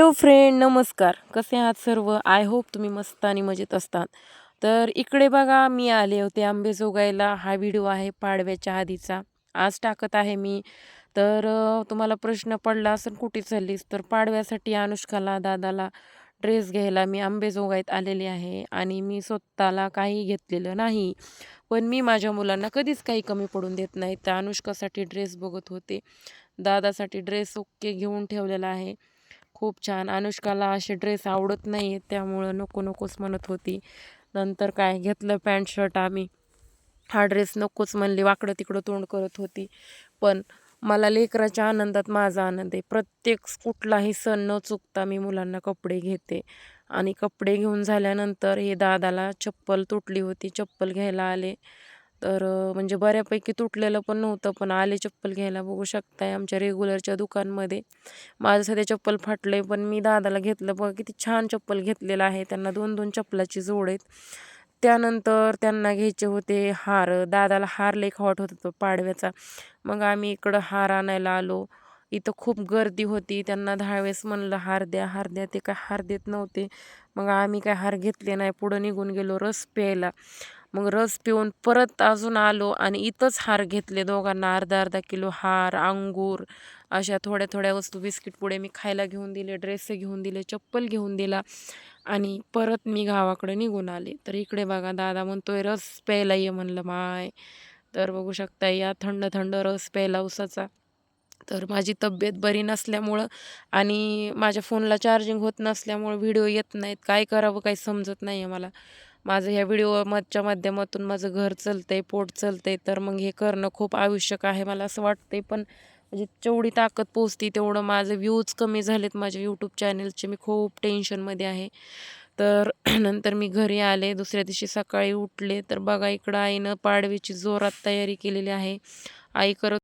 Hello friend, नमस्कार. कसे आहात सर्व? आय होप तुम्ही मस्त आणि मजेत असतात. तर इकडे बघा, मी आले होते आंबेजोगाईला. हा व्हिडिओ आहे पाडव्याच्या आधीचा. आज टाकत आहे मी. तर तुम्हाला प्रश्न पडला असेल कुठे चाललीस? तर पाडव्यासाठी अनुष्काला, दादाला ड्रेस घ्यायला मी आंबेजोगाईत आलेले आहे आणि मी स्वतःला काही घेतलेलं नाही. पण मी माझ्या मुलांना कधीच काही कमी पडून देत नाही. तर अनुष्कासाठी ड्रेस बघत होते. दादासाठी ड्रेस ओके घेऊन ठेवलेला आहे. खूप छान. अनुष्काला असे ड्रेस आवडत नाही आहेत, त्यामुळं नको नकोच म्हणत होती. नंतर काय घेतलं पॅन्ट शर्ट आम्ही. हा ड्रेस नकोच म्हणली, वाकडं तिकडं तोंड करत होती. पण मला लेकराच्या आनंदात माझा आनंद आहे. प्रत्येक कुठलाही सण न चुकता मी मुलांना कपडे घेते. आणि कपडे घेऊन झाल्यानंतर हे दादाला चप्पल तुटली होती, चप्पल घ्यायला आले. तर म्हणजे बऱ्यापैकी तुटलेलं पण नव्हतं, पण आले चप्पल घ्यायला. बघू शकताय आमच्या रेग्युलरच्या दुकानमध्ये. माझं सध्या चप्पल फाटलंय, पण मी दादाला घेतलं. बघा किती छान चप्पल घेतलेलं आहे. त्यांना 2-2 चप्पलाची जोड आहेत. त्यानंतर त्यांना घ्यायचे होते हार. दादाला हार लई हॉट होता तो पाडव्याचा. मग आम्ही इकडं हार आणायला आलो. इथं खूप गर्दी होती. त्यांना 10 वेळेस म्हणलं हार द्या, हार द्या. ते काय हार देत नव्हते. मग आम्ही काय हार घेतले नाही. पुढं निघून गेलो रस प्यायला. मग रस पिऊन परत अजून आलो आणि इथंच हार घेतले दोघांना. अर्धा-अर्धा किलो हार, अंगूर, अशा थोड्या-थोड्या वस्तू, बिस्किट पुडे मी खायला घेऊन दिले, ड्रेस घेऊन दिले, चप्पल घेऊन दिला आणि परत मी गावाकडे निघून आले. तर इकडे बघा दादा म्हणतोय रस प्यायला ये, म्हणलं माय. तर बघू शकता या थंड-थंड रस प्यायला उसाचा. तर माझी तब्येत बरी नसल्यामुळं आणि माझ्या फोनला चार्जिंग होत नसल्यामुळं व्हिडिओ येत नाहीत. काय करावं काही समजत नाही आहे मला. माझं ह्या व्हिडिओच्या माध्यमातून माझं घर चालतंय, पोट चालतंय, तर मग हे करणं खूप आवश्यक आहे मला असं वाटतंय. पण म्हणजे जेवढी ताकद पोचती तेवढं माझं व्ह्यूज कमी झालेत माझ्या यूट्यूब चॅनलचे. मी खूप टेन्शनमध्ये आहे. तर नंतर मी घरी आले. दुसऱ्या दिवशी सकाळी उठले तर बघा इकडं आईनं पाडव्याची जोरात तयारी केलेली आहे. आई करत